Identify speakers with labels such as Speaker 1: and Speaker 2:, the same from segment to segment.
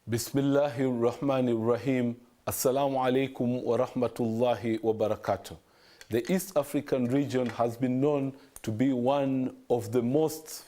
Speaker 1: Bismillahir Rahmanir Rahim. Assalamu alaikum wa rahmatullahi wa barakatuh. The East African region has been known to be one of the most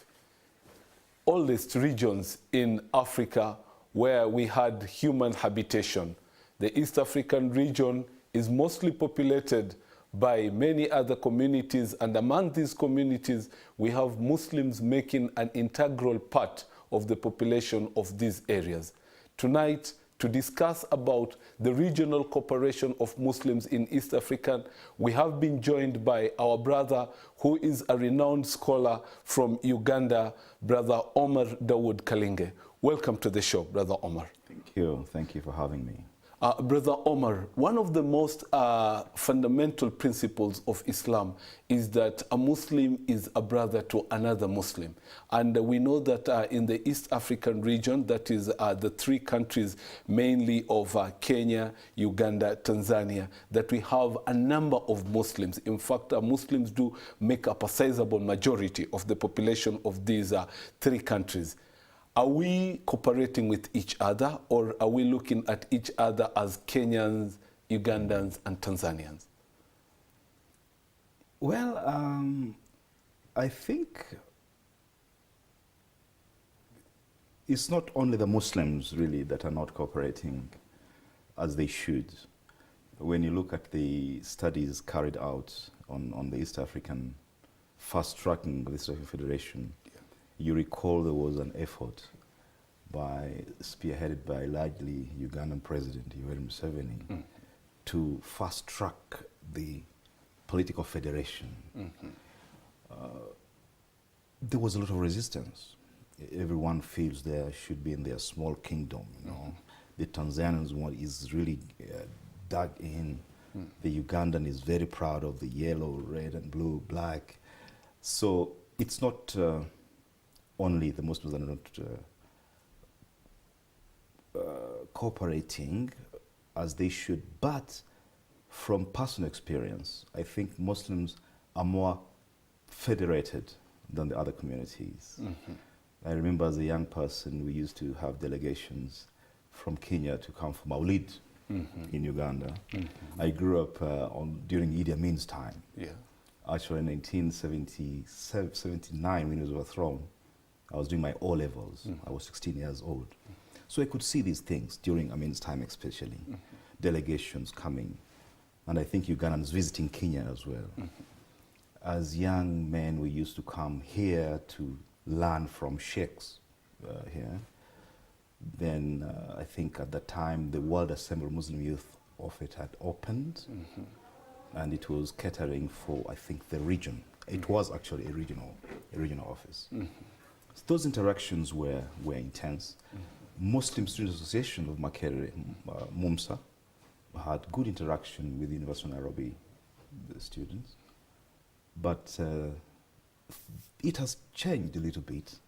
Speaker 1: oldest regions in Africa where we had human habitation. The East African region is mostly populated by many other communities, and among these communities we have Muslims making an integral part of the population of these areas. Tonight, to discuss about the regional cooperation of Muslims in East Africa, we have been joined by our brother who is a renowned scholar from Uganda, Brother Omar Kalinge. Welcome to the show, Brother Omar.
Speaker 2: Thank you. Thank you for having me.
Speaker 1: Brother Omar, one of the most fundamental principles of Islam is that a Muslim is a brother to another Muslim. And we know that in the East African region, that is the three countries mainly of Kenya, Uganda, Tanzania, that we have a number of Muslims. In fact, Muslims do make up a sizable majority of the population of these three countries. Are we cooperating with each other, or are we looking at each other as Kenyans, Ugandans, and Tanzanians?
Speaker 2: Well, I think it's not only the Muslims, really, that are not cooperating as they should. When you look at the studies carried out on the East African, fast-tracking the East African Federation, you recall there was an effort spearheaded by largely Ugandan President Yoweri Museveni to fast-track the political federation. There was a lot of resistance. Everyone feels they should be in their small kingdom. You know, the Tanzanians one is really dug in. The Ugandan is very proud of the yellow, red, and blue, black. So it's not only the Muslims are not cooperating as they should, but from personal experience, I think Muslims are more federated than the other communities. I remember as a young person, we used to have delegations from Kenya to come for Maulid in Uganda. I grew up during Idi Amin's time. Actually, in 1979, when he was overthrown, I was doing my O-levels. I was 16 years old. So I could see these things during Amin's time especially. Delegations coming. And I think Ugandans visiting Kenya as well. As young men, we used to come here to learn from sheikhs here. Then I think at that time, the World Assembly of Muslim Youth of it had opened. And it was catering for, I think, the region. It was actually a regional office. Those interactions were intense. Muslim Student Association of Makerere, MUMSA, had good interaction with the University of Nairobi, the students. But it has changed a little bit,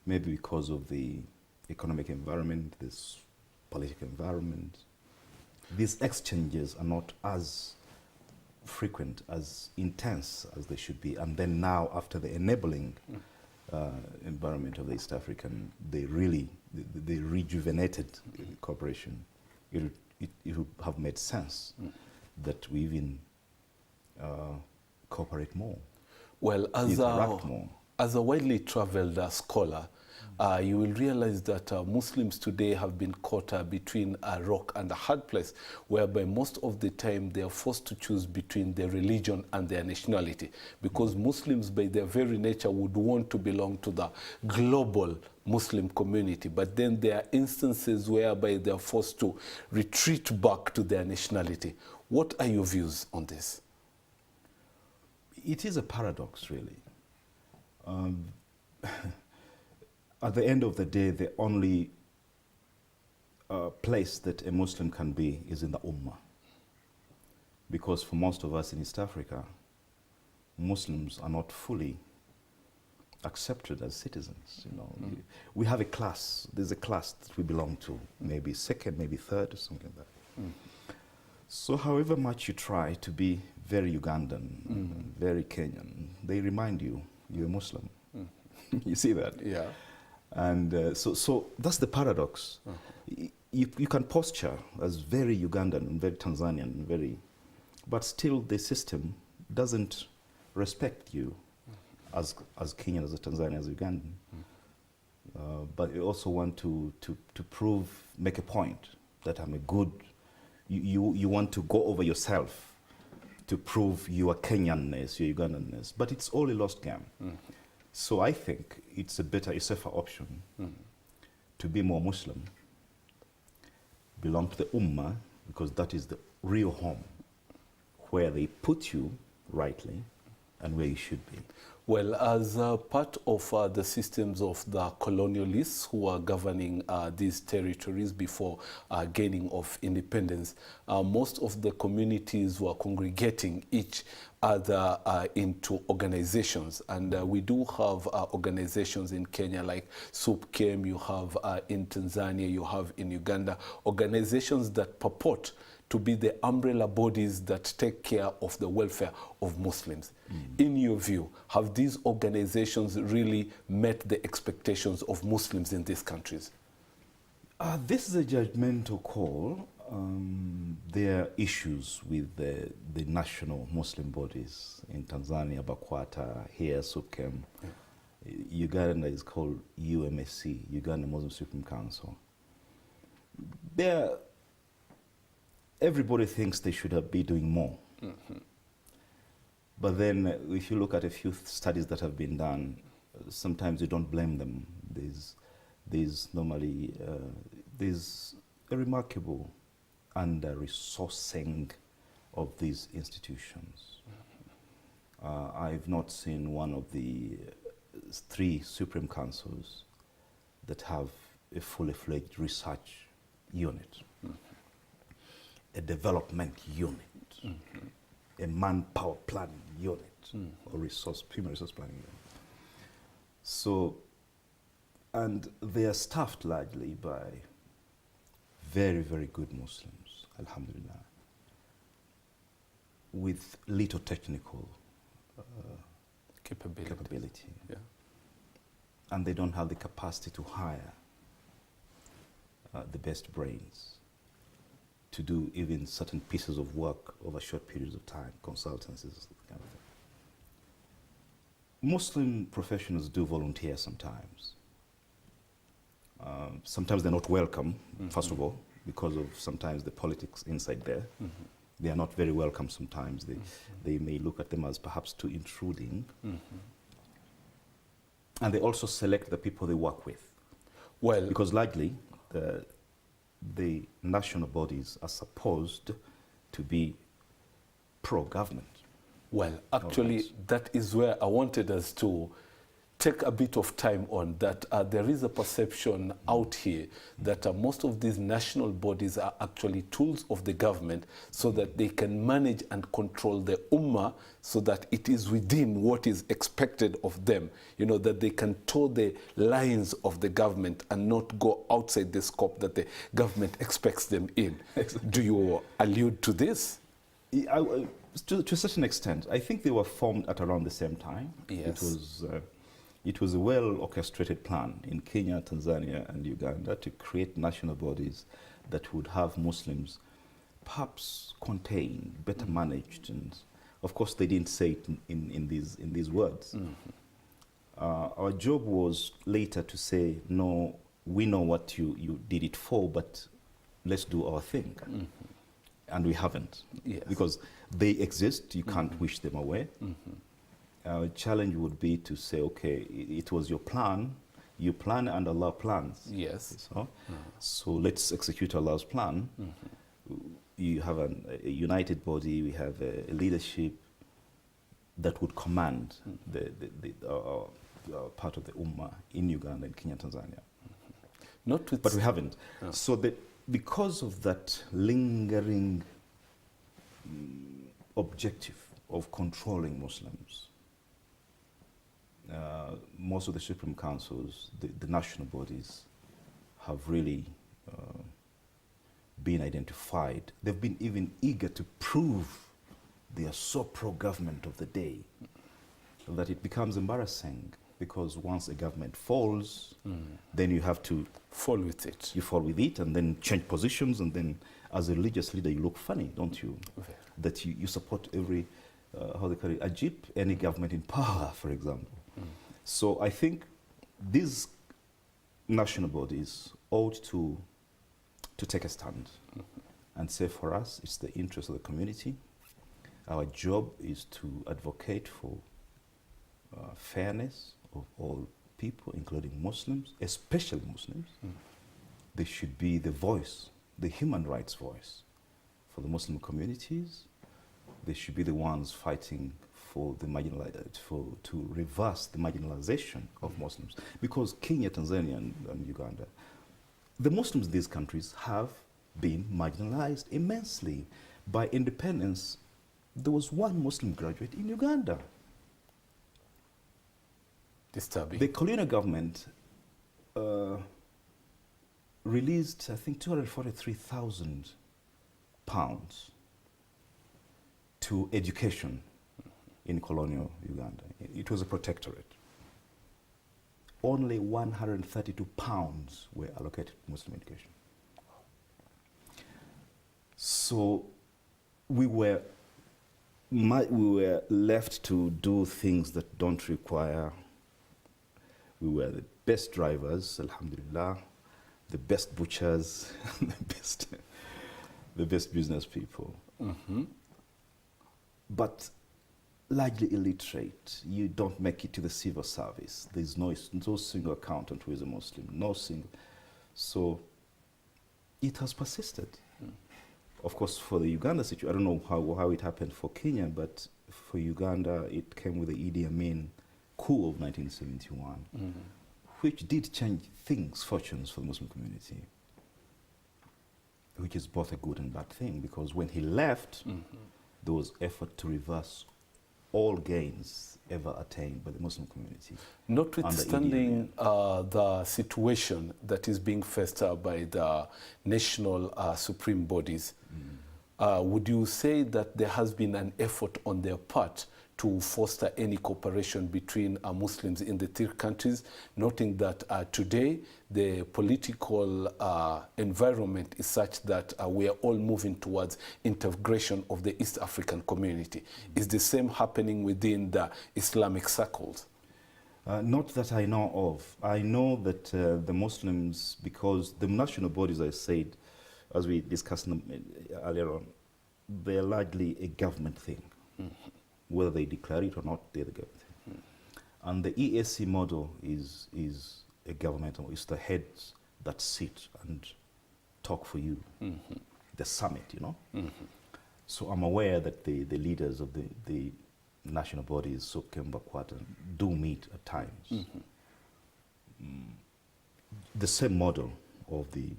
Speaker 2: maybe because of the economic environment, this political environment. These exchanges are not as frequent, as intense as they should be. And then now, after the enabling environment of the East African, they rejuvenated cooperation. It would have made sense that we even cooperate more.
Speaker 1: Well, as a widely traveled scholar, you will realize that Muslims today have been caught between a rock and a hard place, whereby most of the time they are forced to choose between their religion and their nationality, because Muslims by their very nature would want to belong to the global Muslim community, but then there are instances whereby they are forced to retreat back to their nationality. What are your views on this?
Speaker 2: It is a paradox, really. At the end of the day, the only place that a Muslim can be is in the Ummah. Because for most of us in East Africa, Muslims are not fully accepted as citizens. You know, we have a class. There's a class that we belong to, maybe second, maybe third, or something like that. So however much you try to be very Ugandan, very Kenyan, they remind you, you're a Muslim. You see that?
Speaker 1: Yeah.
Speaker 2: And so that's the paradox. You can posture as very Ugandan and very Tanzanian, but still the system doesn't respect you as Kenyan, as a Tanzanian, as Ugandan. But you also want to prove, make a point that I'm a good, you want to go over yourself to prove your Kenyanness, your Ugandanness, but it's all a lost game. So I think it's a safer option to be more Muslim, belong to the Ummah, because that is the real home, where they put you rightly and where you should be.
Speaker 1: Well, as part of the systems of the colonialists who are governing these territories before gaining of independence, most of the communities were congregating each other into organizations. And we do have organizations in Kenya like SUPKEM, you have in Tanzania, you have in Uganda, organizations that purport to be the umbrella bodies that take care of the welfare of Muslims. In your view, have these organizations really met the expectations of Muslims in these countries?
Speaker 2: This is a judgmental call. There are issues with the national Muslim bodies in Tanzania, BAKWATA, here, SUPKEM. Uganda is called UMSC, Uganda Muslim Supreme Council. Everybody thinks they should be doing more. But then if you look at a few studies that have been done, sometimes you don't blame them. There's normally a remarkable under-resourcing of these institutions. I've not seen one of the 3 Supreme Councils that have a fully fledged research unit. A development unit, a manpower planning unit, or human resource planning unit. So, and they are staffed largely by very, very good Muslims, alhamdulillah, with little technical capability.
Speaker 1: Yeah.
Speaker 2: And they don't have the capacity to hire the best brains to do even certain pieces of work over short periods of time, consultancies, that kind of thing. Muslim professionals do volunteer sometimes. Sometimes they're not welcome, first of all, because of sometimes the politics inside there. They are not very welcome sometimes. They may look at them as perhaps too intruding. And they also select the people they work with.
Speaker 1: Well,
Speaker 2: because largely, the national bodies are supposed to be pro-government.
Speaker 1: Well, actually, that is where I wanted us to take a bit of time on that. There is a perception out here that most of these national bodies are actually tools of the government so that they can manage and control the ummah so that it is within what is expected of them, you know, that they can toe the lines of the government and not go outside the scope that the government expects them in. Do you allude to this?
Speaker 2: To a certain extent. I think they were formed at around the same time.
Speaker 1: Yes.
Speaker 2: It was a well-orchestrated plan in Kenya, Tanzania, and Uganda to create national bodies that would have Muslims perhaps contained, better managed, and of course they didn't say it in these words. Our job was later to say, no, we know what you did it for, but let's do our thing. And we haven't.
Speaker 1: Yes.
Speaker 2: Because they exist, you can't wish them away. Our challenge would be to say, okay, it was your plan, you plan and Allah plans.
Speaker 1: Yes.
Speaker 2: So let's execute Allah's plan. You have a united body, we have a leadership that would command the part of the Ummah in Uganda and Kenya, Tanzania. But we haven't. So because of that lingering objective of controlling Muslims, most of the Supreme Councils, the national bodies, have really been identified. They've been even eager to prove they are so pro-government of the day that it becomes embarrassing because once a government falls, then you have to
Speaker 1: fall with it.
Speaker 2: You fall with it and then change positions, and then as a religious leader, you look funny, don't you?
Speaker 1: Okay.
Speaker 2: That you support every, how they call it, Ajib, any government in power, for example. So I think these national bodies ought to take a stand and say, for us, it's the interest of the community. Our job is to advocate for fairness of all people, including Muslims, especially Muslims. They should be the voice, the human rights voice for the Muslim communities. They should be the ones fighting for the to reverse the marginalization of Muslims. Because Kenya, Tanzania, and Uganda, the Muslims in these countries have been marginalized immensely. By independence, there was one Muslim graduate in Uganda.
Speaker 1: Disturbing.
Speaker 2: The colonial government released, I think, £243,000 to education in colonial Uganda. It was a protectorate. Only £132 were allocated to Muslim education. So we were left to do things that don't require. We were the best drivers, alhamdulillah, the best butchers, the best business people. But largely illiterate. You don't make it to the civil service. There's no single accountant who is a Muslim, no single. So it has persisted. Of course, for the Uganda situation, I don't know how it happened for Kenya, but for Uganda, it came with the Idi Amin coup of 1971, which did change fortunes for the Muslim community, which is both a good and bad thing, because when he left, there was effort to reverse all gains ever attained by the Muslim community.
Speaker 1: Notwithstanding the situation that is being faced by the national supreme bodies, would you say that there has been an effort on their part to foster any cooperation between Muslims in the three countries, noting that today the political environment is such that we are all moving towards integration of the East African community? Is the same happening within the Islamic circles?
Speaker 2: Not that I know of. I know that the Muslims, because the national bodies, I said, as we discussed earlier on, they're largely a government thing. Whether they declare it or not, they're the government thing. And the EAC model is a governmental, it's the heads that sit and talk for you, the summit, you know. So I'm aware that the leaders of the national bodies, SOPKEM, Bakwata, do meet at times. The same model of the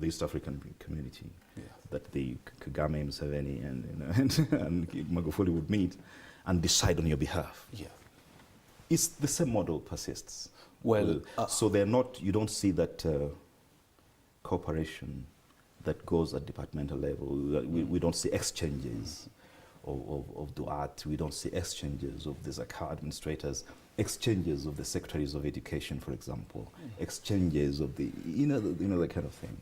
Speaker 2: East African community, that the Kagame, Museveni, and Magufuli would meet and decide on your behalf. It's the same model persists.
Speaker 1: Well,
Speaker 2: so they're not. You don't see that cooperation that goes at departmental level. We don't see exchanges of du'at. We don't see exchanges of the Zakah administrators, exchanges of the secretaries of education, for example, exchanges of the that kind of thing.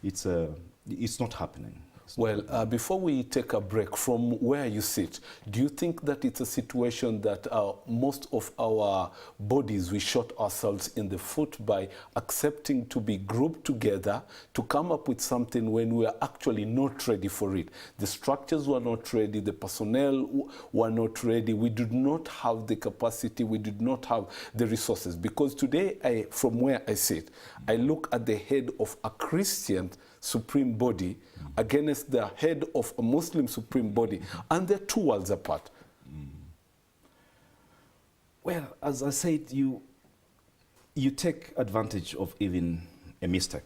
Speaker 2: It's not happening.
Speaker 1: Well, before we take a break, from where you sit, do you think that it's a situation that most of our bodies, we shot ourselves in the foot by accepting to be grouped together to come up with something when we are actually not ready for it? The structures were not ready, the personnel were not ready, we did not have the capacity, we did not have the resources. Because today, from where I sit, I look at the head of a Christian supreme body against the head of a Muslim supreme body, and they're two worlds apart.
Speaker 2: Well, as I said, you take advantage of even a mistake,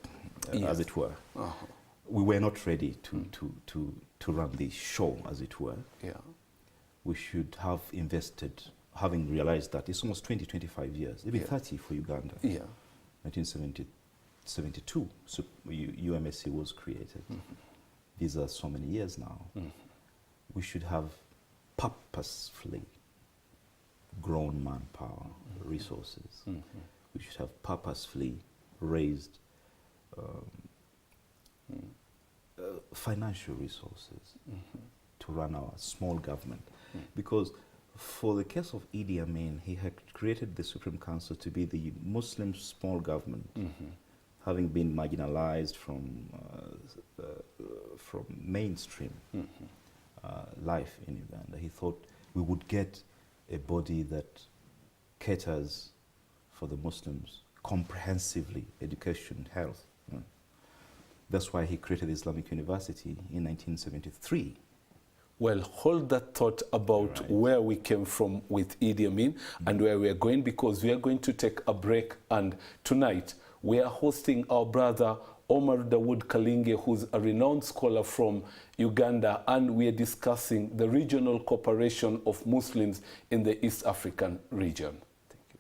Speaker 2: as it were. We were not ready to run the show, as it were. We should have invested, having realized that it's almost 20, 25 years, maybe 30 for Uganda. 1972, so UMSC was created. These are so many years now. We should have purposefully grown manpower, resources. We should have purposefully raised financial resources to run our small government. Because for the case of Idi Amin, he had created the Supreme Council to be the Muslim small government, having been marginalized from mainstream life in Uganda. He thought we would get a body that caters for the Muslims comprehensively, education, health. That's why he created the Islamic University in 1973.
Speaker 1: Well, hold that thought about where we came from with Idi Amin and where we are going, because we are going to take a break. And tonight we are hosting our brother Omar Kalinge, who's a renowned scholar from Uganda, and we are discussing the regional cooperation of Muslims in the East African region. Thank you.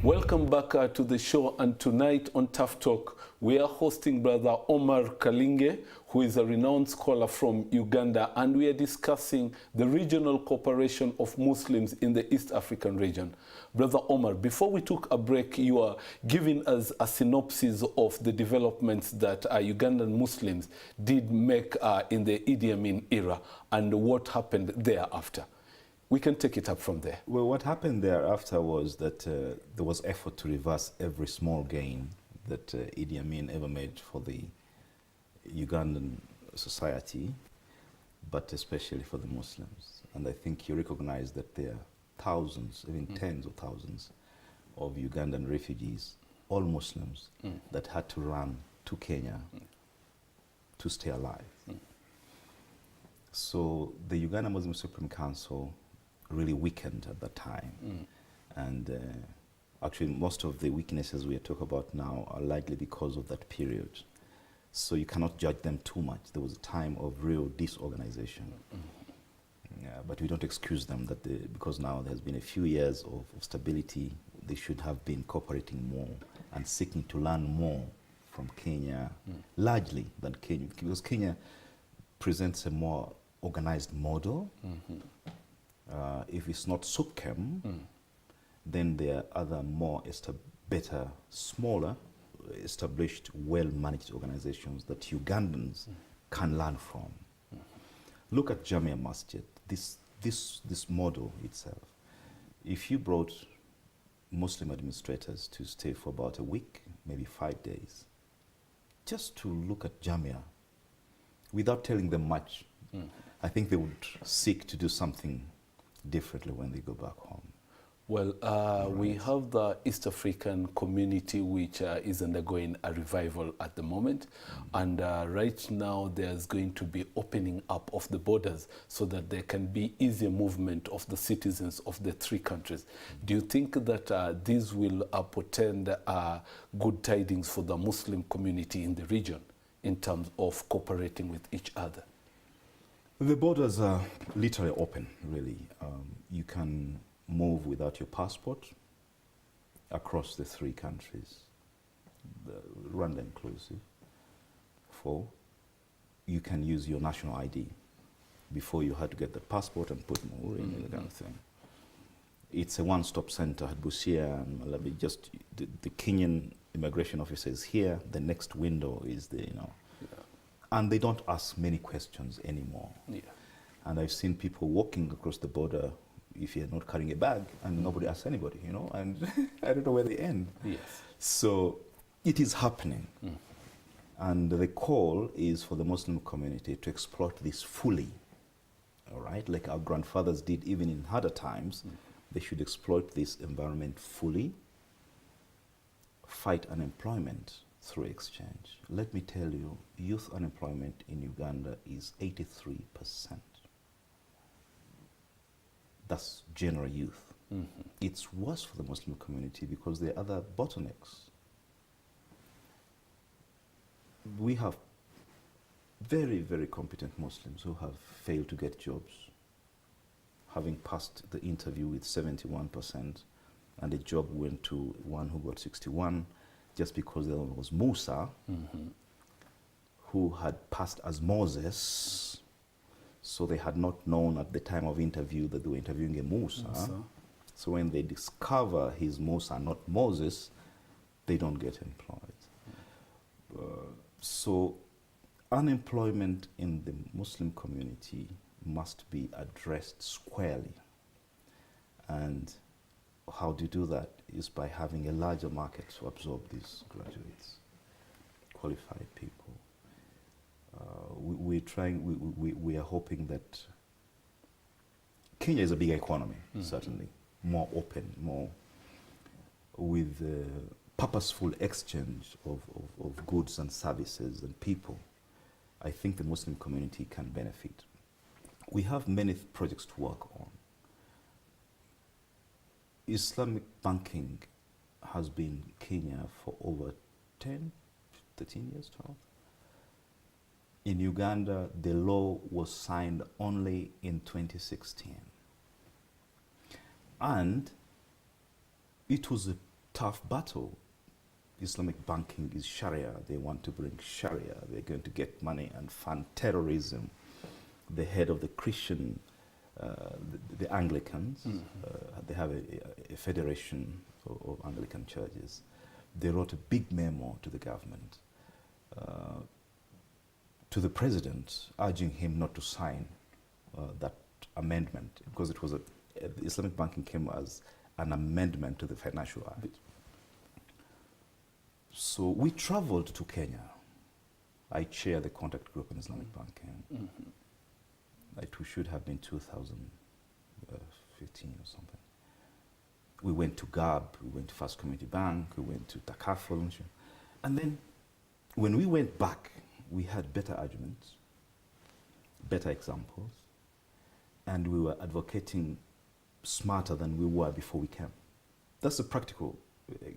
Speaker 1: Welcome back to the show, and tonight on ToughTalk we are hosting brother Omar Kalinge, who is a renowned scholar from Uganda, and we are discussing the regional cooperation of Muslims in the East African region. Brother Omar, before we took a break, you are giving us a synopsis of the developments that Ugandan Muslims did make in the Idi Amin era and what happened thereafter. We can take it up from there.
Speaker 2: Well, what happened thereafter was that there was effort to reverse every small gain that Idi Amin ever made for the Ugandan society, but especially for the Muslims. And I think you recognize that there are thousands, even tens of thousands of Ugandan refugees, all Muslims, that had to run to Kenya to stay alive. So the Uganda Muslim Supreme Council really weakened at that time. And actually most of the weaknesses we are talking about now are likely because of that period. So you cannot judge them too much. There was a time of real disorganization. But we don't excuse them because now there's been a few years of stability. They should have been cooperating more and seeking to learn more from Kenya, largely than Kenya, because Kenya presents a more organized model. If it's not SUPKEM, then there are other more better, smaller, established, well-managed organizations that Ugandans can learn from. Look at Jamia Masjid, this model itself. If you brought Muslim administrators to stay for about a week, maybe 5 days, just to look at Jamia, without telling them much, I think they would seek to do something differently when they go back home.
Speaker 1: Well, we have the East African community, which is undergoing a revival at the moment. And right now there's going to be opening up of the borders so that there can be easier movement of the citizens of the three countries. Do you think that this will portend good tidings for the Muslim community in the region in terms of cooperating with each other?
Speaker 2: The borders are literally open, really. You can move without your passport across the three countries, Rwanda inclusive. 4, you can use your national ID. Before you had to get the passport and put more in the kind of thing. It's a one-stop center at Busia and Malawi. Just the Kenyan immigration officer is here. The next window is the, and they don't ask many questions anymore. And I've seen people walking across the border if you're not carrying a bag, and nobody asks anybody, and I don't know where they end. So it is happening. And the call is for the Muslim community to exploit this fully, all right? Like our grandfathers did even in harder times. They should exploit this environment fully, fight unemployment through exchange. Let me tell you, youth unemployment in Uganda is 83%. That's general youth. It's worse for the Muslim community because there are other bottlenecks. We have very, very competent Muslims who have failed to get jobs, having passed the interview with 71%, and the job went to one who got 61, just because there was Musa, who had passed as Moses, so they had not known at the time of interview that they were interviewing a Musa. So when they discover he's Musa, not Moses, they don't get employed. So unemployment in the Muslim community must be addressed squarely. And how do you do that is by having a larger market to absorb these graduates, qualified people. We are hoping that Kenya is a big economy, certainly, more open, more with purposeful exchange of goods and services and people. I think the Muslim community can benefit. We have many projects to work on. Islamic banking has been in Kenya for over 10, 13 years, 12. In Uganda, the law was signed only in 2016. And it was a tough battle. Islamic banking is Sharia. They want to bring Sharia. They're going to get money and fund terrorism. The head of the Christian, the Anglicans, they have a federation of Anglican churches. They wrote a big memo to the government, to the president, urging him not to sign that amendment, because it was the Islamic banking came as an amendment to the Financial Act. So we traveled to Kenya. I chair the contact group in Islamic banking. It should have been 2015 or something. We went to GAB, we went to First Community Bank, we went to Takaful. And then when we went back, we had better arguments, better examples, and we were advocating smarter than we were before we came. That's a practical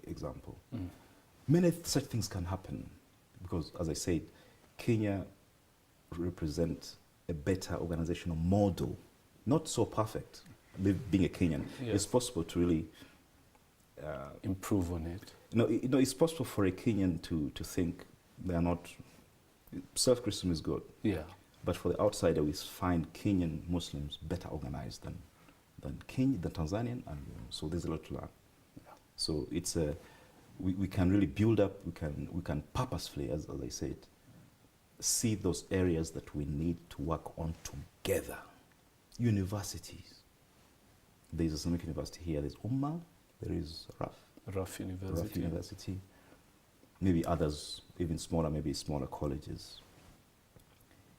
Speaker 2: example. Many such things can happen because, as I said, Kenya represents a better organizational model, not so perfect. Being a Kenyan, it's possible to really
Speaker 1: improve on it.
Speaker 2: It's possible for a Kenyan to think they are not. Self-criticism is good. Yeah. But for the outsider, we find Kenyan Muslims better organized than Tanzanian, and so there's a lot to learn. Yeah. So it's we can really build up. We can purposefully, as I said, see those areas that we need to work on together. Universities. There's Islamic University here. There's Ummah. There is Raf University. Maybe others, even smaller, maybe smaller colleges.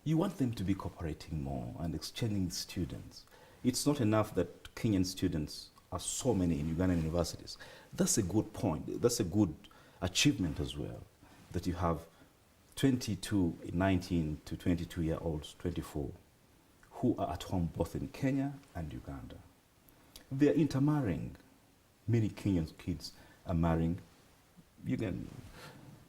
Speaker 2: You want them to be cooperating more and exchanging students. It's not enough that Kenyan students are so many in Ugandan universities. That's a good point. That's a good achievement as well, that you have 19 to 22-year-olds, 24, who are at home both in Kenya and Uganda. They're intermarrying. Many Kenyan kids are marrying Ugandan.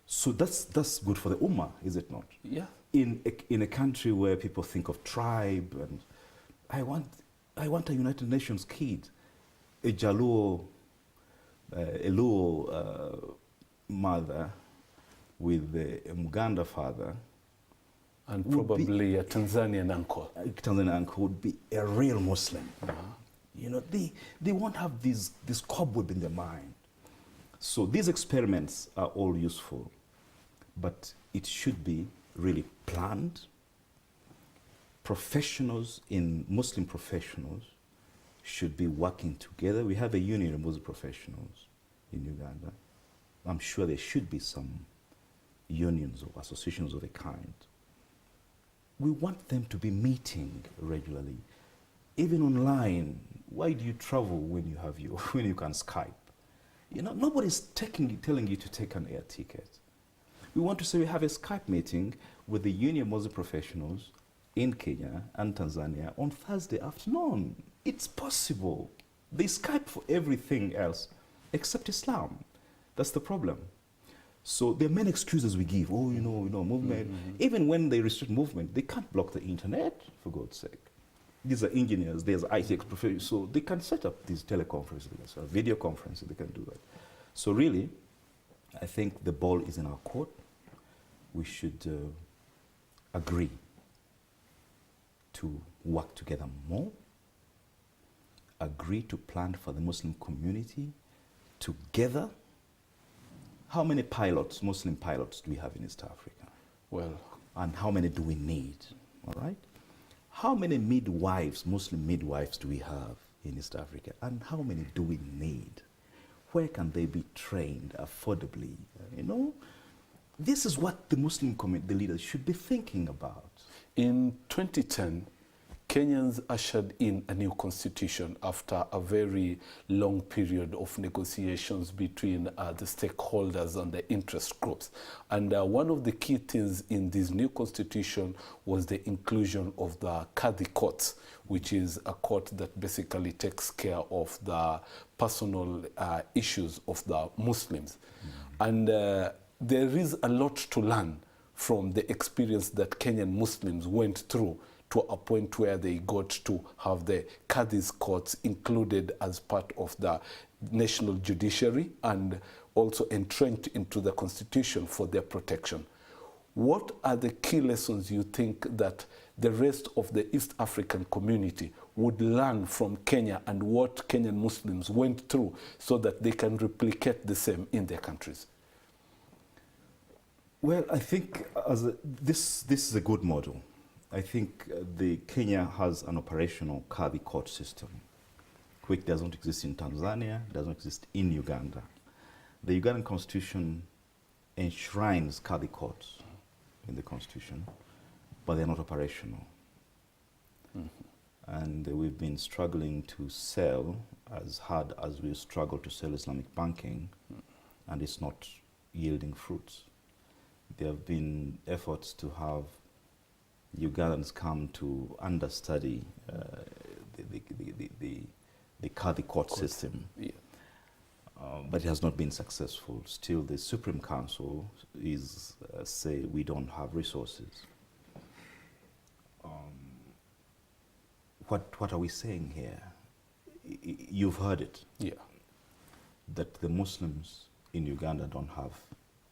Speaker 2: So that's good for the Ummah, is it not? Yeah. In a country where people think of tribe, and I want a United Nations kid, a Jaluo, a Luo mother with a Muganda father,
Speaker 1: and probably a Tanzanian uncle.
Speaker 2: A Tanzanian uncle would be a real Muslim. They won't have this cobweb in their mind. So these experiments are all useful, but it should be really planned. Professionals, Muslim professionals, should be working together. We have a union of Muslim professionals in Uganda. I'm sure there should be some unions or associations of a kind. We want them to be meeting regularly, even online. Why do you travel when you can Skype? Nobody's telling you to take an air ticket. We want to say we have a Skype meeting with the Union of Muslim Professionals in Kenya and Tanzania on Thursday afternoon. It's possible. They Skype for everything else except Islam. That's the problem. So there are many excuses we give. Oh, movement. Even when they restrict movement, they can't block the internet, for God's sake. These are engineers, there's IT professionals, so they can set up these teleconferences, video conferences, they can do that. So really, I think the ball is in our court. We should agree to work together more, agree to plan for the Muslim community together. How many pilots, Muslim pilots, do we have in East Africa?
Speaker 1: Well,
Speaker 2: and how many do we need? All right? How many midwives, Muslim midwives, do we have in East Africa? And how many do we need? Where can they be trained affordably? This is what the Muslim community, the leaders, should be thinking about.
Speaker 1: In 2010, Kenyans ushered in a new constitution after a very long period of negotiations between the stakeholders and the interest groups. And one of the key things in this new constitution was the inclusion of the Kadhi courts, which is a court that basically takes care of the personal issues of the Muslims. And there is a lot to learn from the experience that Kenyan Muslims went through to a point where they got to have the Kadhi's courts included as part of the national judiciary and also entrenched into the constitution for their protection. What are the key lessons you think that the rest of the East African community would learn from Kenya and what Kenyan Muslims went through so that they can replicate the same in their countries?
Speaker 2: Well, I think this is a good model. I think Kenya has an operational Kadhi court system, which doesn't exist in Tanzania, doesn't exist in Uganda. The Ugandan constitution enshrines Kadhi courts in the constitution, but they're not operational. And we've been struggling to sell as hard as we struggle to sell Islamic banking, and it's not yielding fruits. There have been efforts to have Ugandans come to understudy the Kadhi court system, but it has not been successful. Still, the Supreme Council is say we don't have resources. What are we saying here? You've heard it. Yeah. That the Muslims in Uganda don't have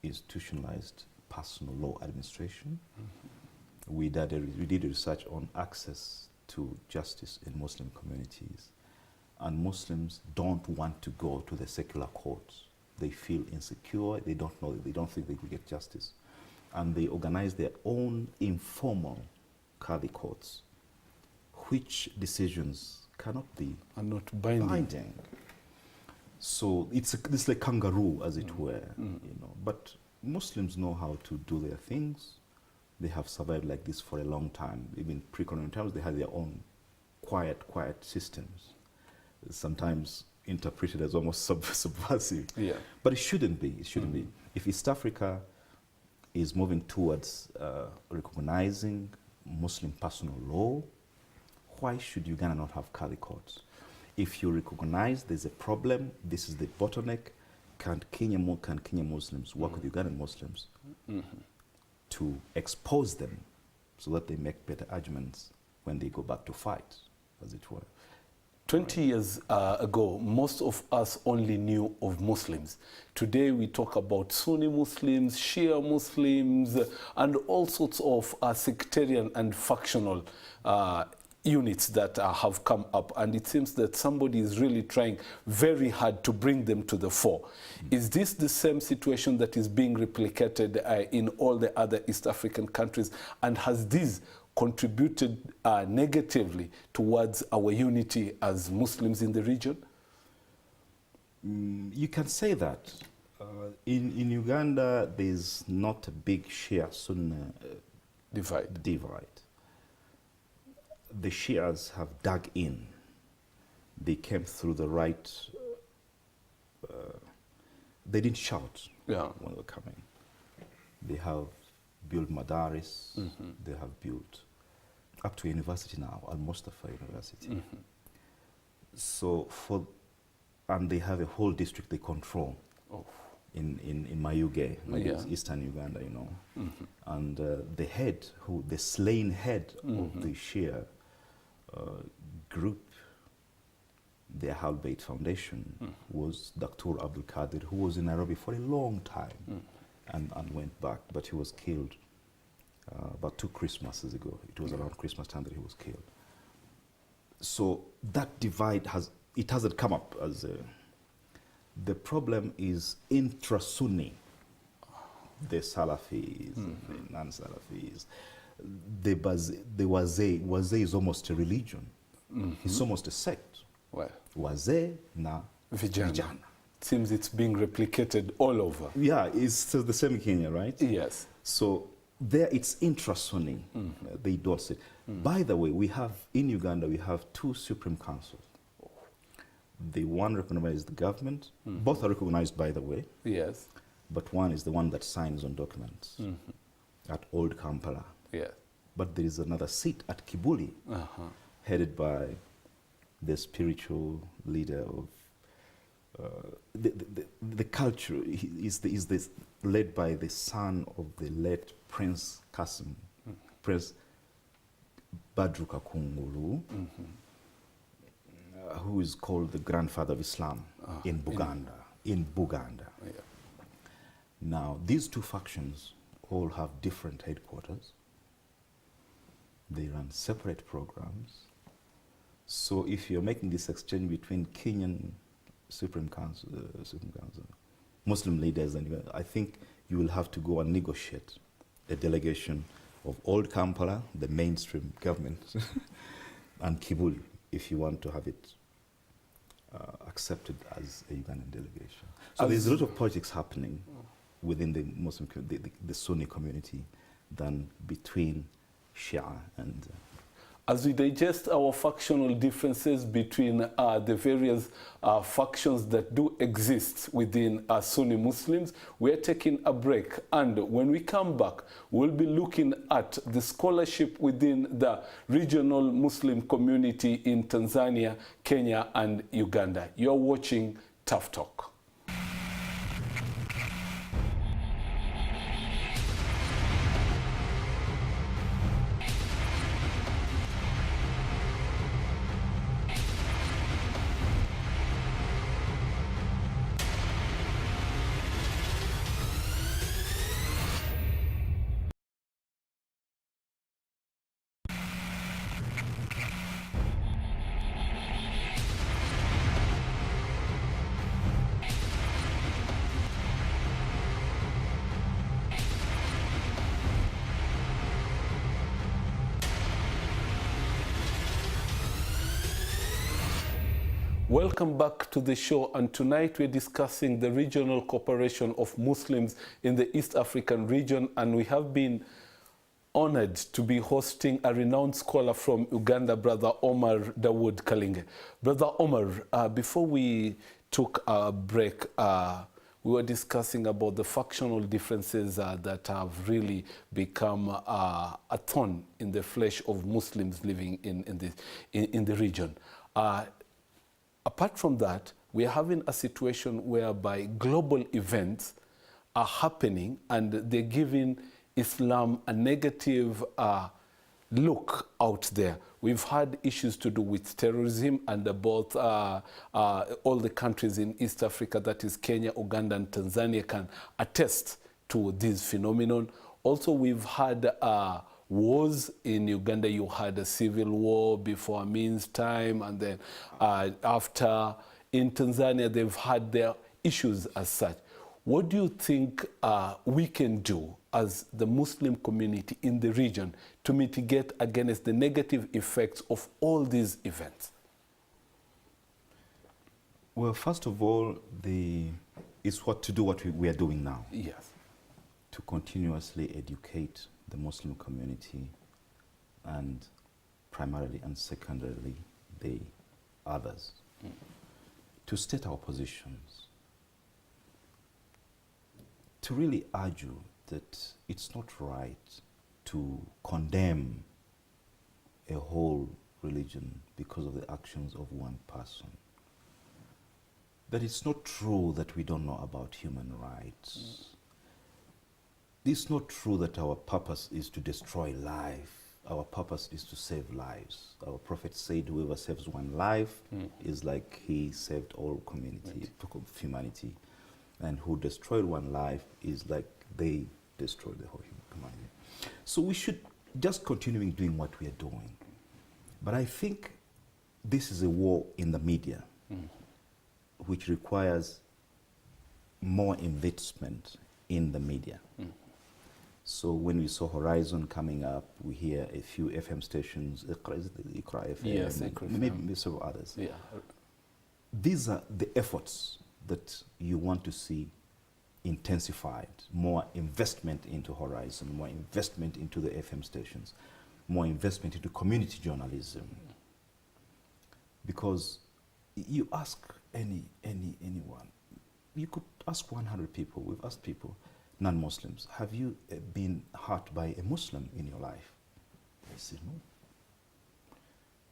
Speaker 2: institutionalized personal law administration. We did research on access to justice in Muslim communities, and Muslims don't want to go to the secular courts. They feel insecure, they don't think they will get justice. And they organize their own informal Kadhi courts, which decisions cannot be
Speaker 1: are not binding.
Speaker 2: So it's like kangaroo, as it were, But Muslims know how to do their things. They have survived like this for a long time. Even pre-colonial times, they had their own quiet systems, sometimes interpreted as almost subversive. Yeah. But it shouldn't be. It shouldn't be. If East Africa is moving towards recognizing Muslim personal law, why should Uganda not have Kadhi courts? If you recognize there's a problem, this is the bottleneck, can Kenya Muslims work with Ugandan Muslims to expose them so that they make better arguments when they go back to fight, as it were?
Speaker 1: 20 years ago, most of us only knew of Muslims. Today we talk about Sunni Muslims, Shia Muslims, and all sorts of sectarian and factional units that have come up, and it seems that somebody is really trying very hard to bring them to the fore. Is this the same situation that is being replicated in all the other East African countries, and has this contributed negatively towards our unity as Muslims in the region?
Speaker 2: You can say that. In Uganda, there's not a big Shia-Sunni divide. The Shias have dug in. They came through the right. They didn't shout when they were coming. They have built madaris. They have built up to university now, Al-Mustafa University. So and they have a whole district they control in Mayuge, eastern Uganda, you know. And the slain head of the Shia group, the Ahl Bayt Foundation, was Dr. Abdul Qadir, who was in Nairobi for a long time and went back, but he was killed about 2 Christmases ago. It was around Christmas time that he was killed. So that divide hasn't come up as the problem is intra-Sunni, the Salafis, the non-Salafis. The Wazee is almost a religion. It's almost a sect.
Speaker 1: Well,
Speaker 2: Wazee na vijana.
Speaker 1: Seems it's being replicated all over.
Speaker 2: Yeah, it's still the same in Kenya, right?
Speaker 1: Yes.
Speaker 2: So there it's intra-Sunni. They don't say. By the way, in Uganda, we have 2 Supreme Councils. The one recognized the government. Both are recognized, by the way.
Speaker 1: Yes.
Speaker 2: But one is the one that signs on documents at Old Kampala.
Speaker 1: Yes.
Speaker 2: But there is another seat at Kibuli, headed by the spiritual leader of the culture. Is led by the son of the late Prince Kasim, Prince Badru Kakungulu, who is called the grandfather of Islam in Buganda. In Buganda.
Speaker 1: Yeah.
Speaker 2: Now, these 2 factions all have different headquarters. They run separate programs. So if you're making this exchange between Kenyan Supreme Council, Muslim leaders, and I think you will have to go and negotiate a delegation of Old Kampala, the mainstream government, and Kibuli, if you want to have it accepted as a Ugandan delegation. So there's a lot of projects happening within the Muslim, the Sunni community, than between Shia and...
Speaker 1: As we digest our factional differences between the various factions that do exist within Sunni Muslims, we're taking a break. And when we come back, we'll be looking at the scholarship within the regional Muslim community in Tanzania, Kenya, and Uganda. You're watching ToughTalk. Welcome back to the show, and tonight we're discussing the regional cooperation of Muslims in the East African region, and we have been honored to be hosting a renowned scholar from Uganda, Brother Omar Kalinge. Brother Omar, before we took a break, we were discussing about the factional differences that have really become a thorn in the flesh of Muslims living in the region. Apart from that, we are having a situation whereby global events are happening and they're giving Islam a negative look out there. We've had issues to do with terrorism, and about all the countries in East Africa, that is Kenya, Uganda, and Tanzania, can attest to this phenomenon. Also, we've had wars. In Uganda, you had a civil war before Amin's time, and then after. In Tanzania, they've had their issues as such. What do you think we can do as the Muslim community in the region to mitigate against the negative effects of all these events?
Speaker 2: Well, first of all, it's what we are doing now.
Speaker 1: Yes.
Speaker 2: To continuously educate the Muslim community, and primarily and secondarily the others, to state our positions, to really argue that it's not right to condemn a whole religion because of the actions of one person. That it's not true that we don't know about human rights. It's not true that our purpose is to destroy life. Our purpose is to save lives. Our prophet said whoever saves one life is like he saved all humanity. And who destroyed one life is like they destroyed the whole humanity. So we should just continuing doing what we are doing. But I think this is a war in the media, which requires more investment in the media. So when we saw Horizon coming up, we hear a few FM stations, Iqra FM,
Speaker 1: yes, Iqra FM.
Speaker 2: Maybe several others.
Speaker 1: Yeah.
Speaker 2: These are the efforts that you want to see intensified, more investment into Horizon, more investment into the FM stations, more investment into community journalism. Because you ask anyone, you could ask 100 people, we've asked people, non-Muslims, have you been hurt by a Muslim in your life? They say no.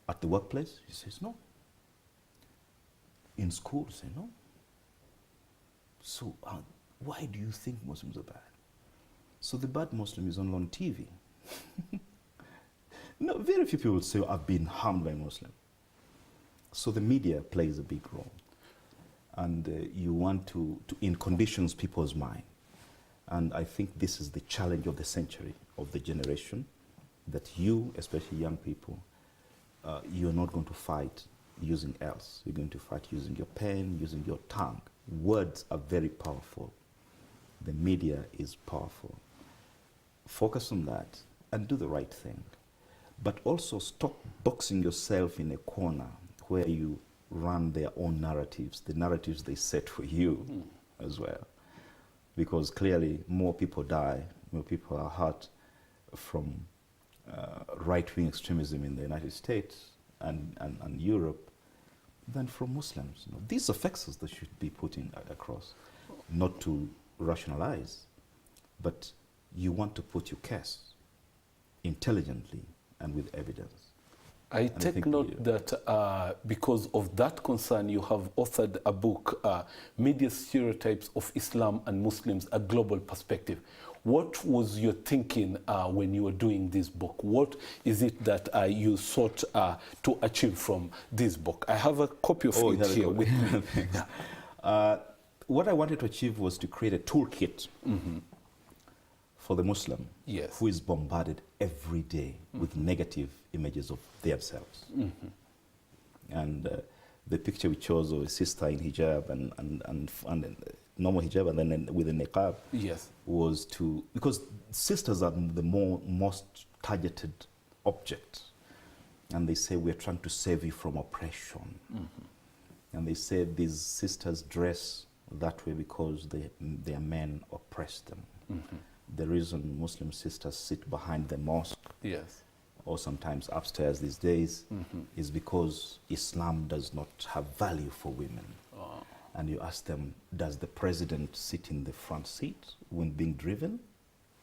Speaker 2: At the workplace? He says no. In school? Say no. So why do you think Muslims are bad? So the bad Muslim is only on TV. No, very few people say, I've been harmed by Muslim. So the media plays a big role. And you want to in conditions people's mind. And I think this is the challenge of the century, of the generation, that you, especially young people, you're not going to fight using else. You're going to fight using your pen, using your tongue. Words are very powerful. The media is powerful. Focus on that and do the right thing. But also stop boxing yourself in a corner where you run their own narratives, the narratives they set for you as well. Because clearly more people die, more people are hurt from right-wing extremism in the United States and Europe than from Muslims. You know, these are factors that should be put in across, not to rationalize, but you want to put your case intelligently and with evidence.
Speaker 1: I take note that because of that concern, you have authored a book, Media Stereotypes of Islam and Muslims, A Global Perspective. What was your thinking when you were doing this book? What is it that you sought to achieve from this book? I have a copy of it here with me.
Speaker 2: What I wanted to achieve was to create a toolkit for the Muslim who is bombarded every day with negative images of themselves. And the picture we chose of a sister in hijab and normal hijab and then with a niqab was to, because sisters are the most targeted object. And they say, we're trying to save you from oppression. And they say these sisters dress that way because their men oppress them. The reason Muslim sisters sit behind the mosque or sometimes upstairs these days is because Islam does not have value for women. And you ask them, does the president sit in the front seat when being driven?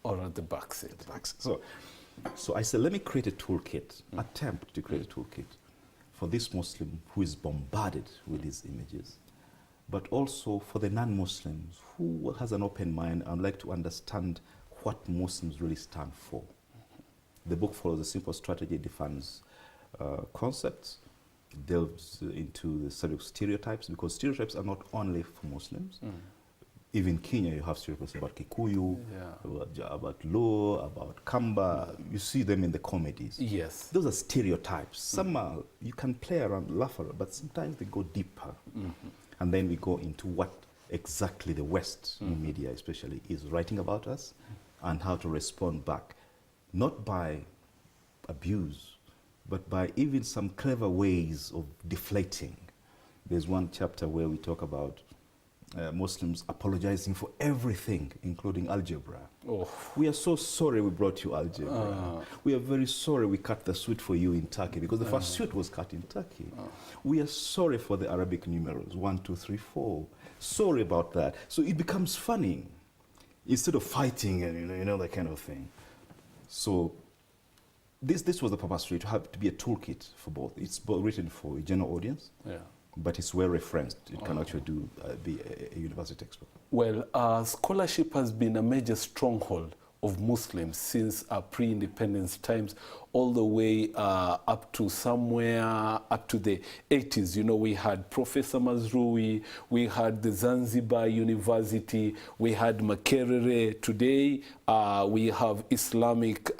Speaker 1: Or at the back seat?
Speaker 2: So I said, let me create a toolkit, attempt to create a toolkit for this Muslim who is bombarded with these images, but also for the non-Muslims who has an open mind and like to understand what Muslims really stand for. The book follows a simple strategy, defines concepts, delves into the subject of stereotypes, because stereotypes are not only for Muslims. Even in Kenya, you have stereotypes about Kikuyu, about Luo, about Kamba. You see them in the comedies. Those are stereotypes. Some are, you can play around, laugh around, but sometimes they go deeper. And then we go into what exactly the West media especially is writing about us and how to respond back, not by abuse, but by even some clever ways of deflating. There's one chapter where we talk about Muslims apologizing for everything, including algebra. We are so sorry we brought you algebra. We are very sorry we cut the suit for you in Turkey, because the first suit was cut in Turkey. We are sorry for the Arabic numerals, 1, 2, 3, 4. Sorry about that. So it becomes funny. instead of fighting and that kind of thing. So this was the purpose, really, to be a toolkit for both. It's both written for a general audience, but it's well referenced. It can actually be a university textbook.
Speaker 1: Well, scholarship has been a major stronghold of Muslims since pre-independence times, all the way up to somewhere up to the 80s. We had Professor Mazrui, we had the Zanzibar University, we had Makerere. Today we have Islamic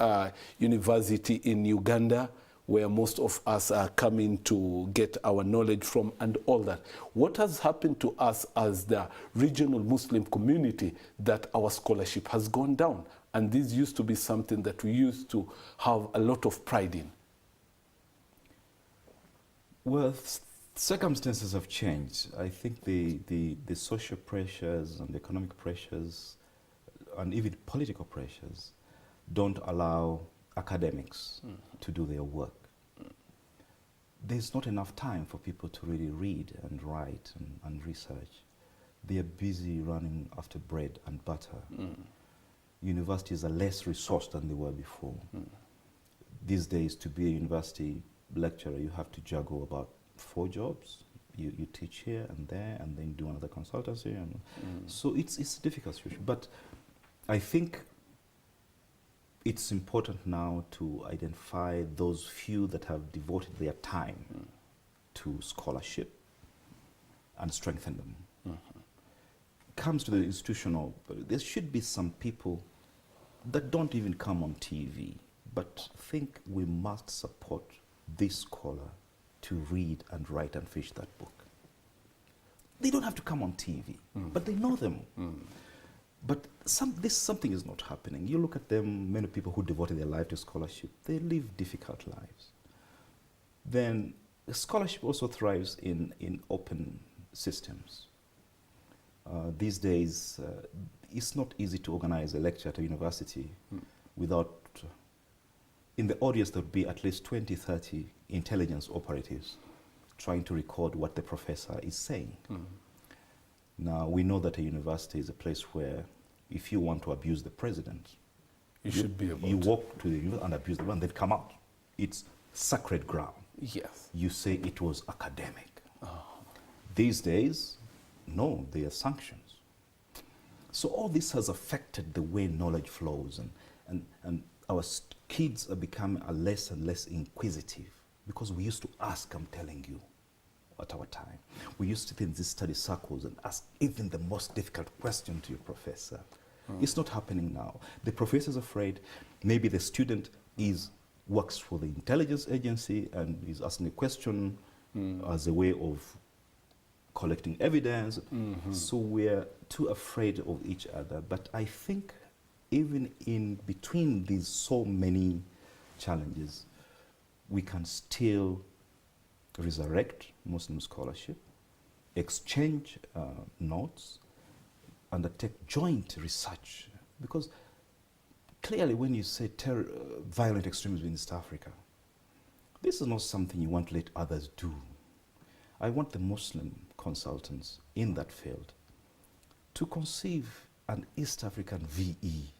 Speaker 1: University in Uganda, where most of us are coming to get our knowledge from and all that. What has happened to us as the regional Muslim community that our scholarship has gone down? And this used to be something that we used to have a lot of pride in.
Speaker 2: Well, circumstances have changed. I think the social pressures and the economic pressures and even political pressures don't allow academics to do their work. There's not enough time for people to really read and write and research. They are busy running after bread and butter. Universities are less resourced than they were before. These days, to be a university lecturer, you have to juggle about 4 jobs. You teach here and there, and then do another consultancy. So it's a difficult situation. But I think it's important now to identify those few that have devoted their time to scholarship and strengthen them. Comes to the institutional, there should be some people that don't even come on TV, but think we must support this scholar to read and write and finish that book. They don't have to come on TV, but they know them. But something is not happening. You look at them, many people who devoted their life to scholarship, they live difficult lives. Then scholarship also thrives in open systems. These days, it's not easy to organize a lecture at a university without, in the audience there would be at least 20, 30 intelligence operatives trying to record what the professor is saying. Now, we know that a university is a place where if you want to abuse the president, you walk to the university and abuse the man, they'd come out. It's sacred ground.
Speaker 1: Yes.
Speaker 2: You say it was academic. These days, no, there are sanctions. So all this has affected the way knowledge flows, and our kids are becoming less and less inquisitive, because we used to ask, I'm telling you, at our time. We used to sit in these study circles and ask even the most difficult question to your professor. It's not happening now. The professor's afraid. Maybe the student works for the intelligence agency and is asking a question as a way of collecting evidence. So we're too afraid of each other. But I think even in between these so many challenges, we can still resurrect Muslim scholarship, exchange notes, undertake joint research. Because clearly when you say violent extremism in East Africa, this is not something you want to let others do. I want the Muslim consultants in that field to conceive an East African VE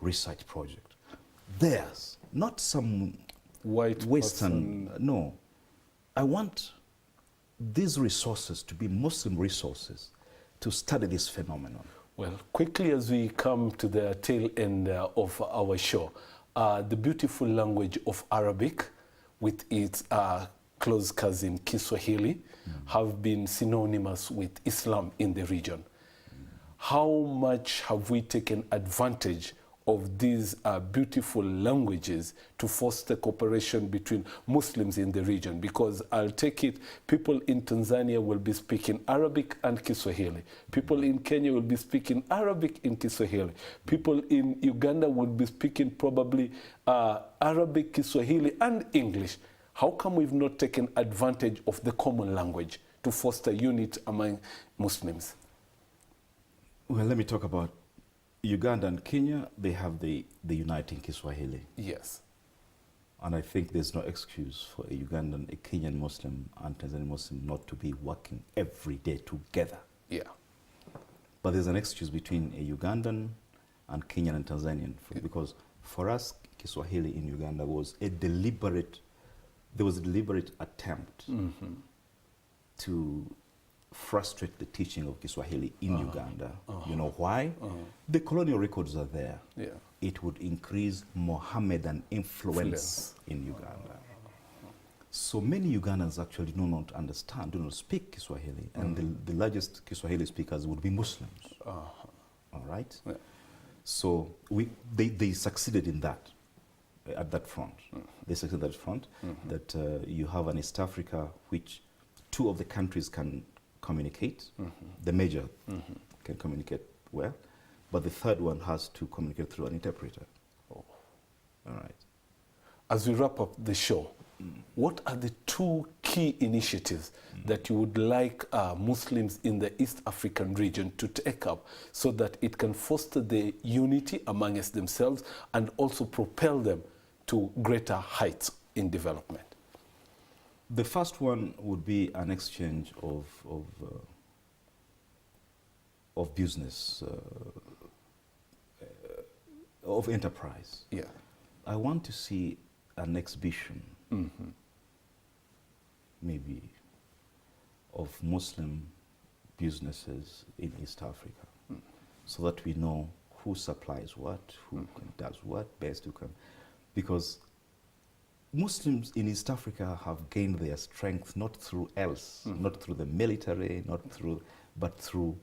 Speaker 2: research project. Theirs, not some
Speaker 1: white
Speaker 2: Western, no. I want these resources to be Muslim resources to study this phenomenon.
Speaker 1: Well, quickly as we come to the tail end of our show, the beautiful language of Arabic with its close cousin Kiswahili have been synonymous with Islam in the region. How much have we taken advantage of these beautiful languages to foster cooperation between Muslims in the region? Because I'll take it, people in Tanzania will be speaking Arabic and Kiswahili. People in Kenya will be speaking Arabic and Kiswahili. People in Uganda will be speaking probably Arabic, Kiswahili, and English. How come we've not taken advantage of the common language to foster unity among Muslims?
Speaker 2: Well, let me talk about Uganda and Kenya. They have the uniting Kiswahili.
Speaker 1: Yes.
Speaker 2: And I think there's no excuse for a Ugandan, a Kenyan Muslim, and Tanzanian Muslim not to be working every day together.
Speaker 1: Yeah.
Speaker 2: But there's an excuse between a Ugandan and Kenyan and Tanzanian, because for us, Kiswahili in Uganda was a deliberate, there was a deliberate attempt to frustrate the teaching of Kiswahili in Uganda. You know why? The colonial records are there.
Speaker 1: Yeah.
Speaker 2: It would increase Mohammedan influence inUganda. So many Ugandans actually do not understand, do not speak Kiswahili, and the largest Kiswahili speakers would be Muslims. All right?
Speaker 1: Yeah.
Speaker 2: So they succeeded in that, at that front. They succeeded at that front, that you have an East Africa which two of the countries can communicate, the major can communicate well, but the third one has to communicate through an interpreter. All right.
Speaker 1: As we wrap up the show, what are the two key initiatives that you would like Muslims in the East African region to take up so that it can foster the unity amongst themselves and also propel them to greater heights in development?
Speaker 2: The first one would be an exchange of business, of enterprise.
Speaker 1: Yeah.
Speaker 2: I want to see an exhibition, maybe, of Muslim businesses in East Africa, so that we know who supplies what, who does what best, who can, because Muslims in East Africa have gained their strength not through not through the military, but through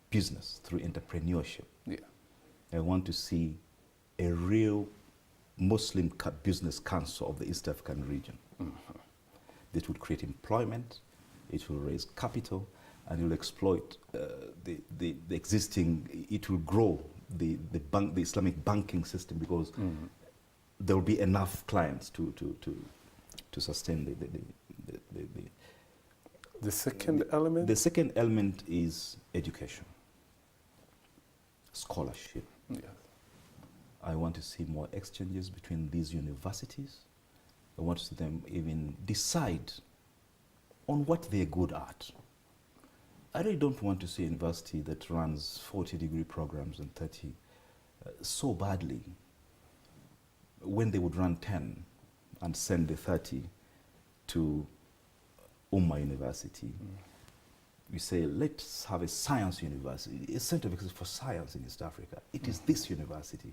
Speaker 2: business, through entrepreneurship.
Speaker 1: Yeah.
Speaker 2: I want to see a real Muslim business council of the East African region. That would create employment, it will raise capital, and it will exploit the existing, it will grow the Islamic banking system, because there will be enough clients to sustain
Speaker 1: the second element?
Speaker 2: The second element is education, scholarship.
Speaker 1: Yes.
Speaker 2: I want to see more exchanges between these universities. I want to see them even decide on what they're good at. I really don't want to see a university that runs 40-degree programs and 30 so badly, when they would run 10 and send the 30 to University. We say, let's have a science university, a center of excellence for science in East Africa. It is this university.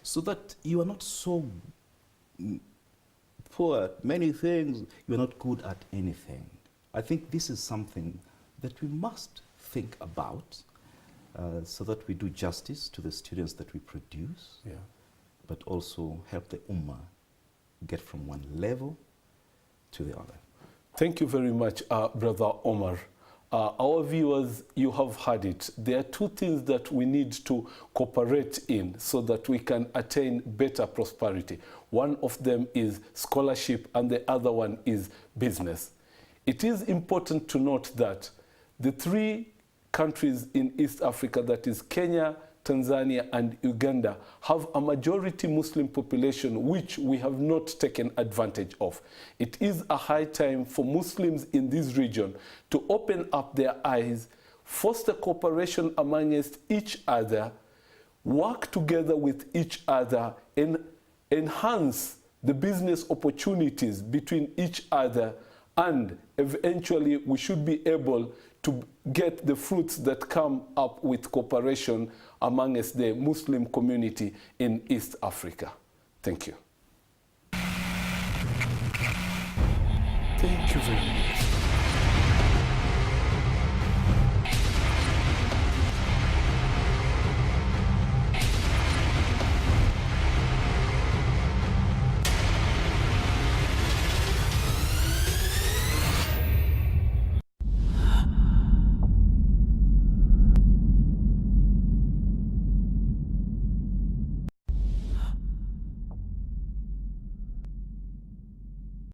Speaker 2: So that you are not so poor at many things, you are not good at anything. I think this is something that we must think about, so that we do justice to the students that we produce, but also help the Ummah get from one level to the other.
Speaker 1: Thank you very much, Brother Omar. Our viewers, you have heard it. There are two things that we need to cooperate in so that we can attain better prosperity. One of them is scholarship and the other one is business. It is important to note that the three countries in East Africa, that is Kenya, Tanzania and Uganda, have a majority Muslim population which we have not taken advantage of. It is a high time for Muslims in this region to open up their eyes, foster cooperation amongst each other, work together with each other, and enhance the business opportunities between each other, and eventually we should be able to get the fruits that come up with cooperation amongst the Muslim community in East Africa. Thank you. Thank you very much.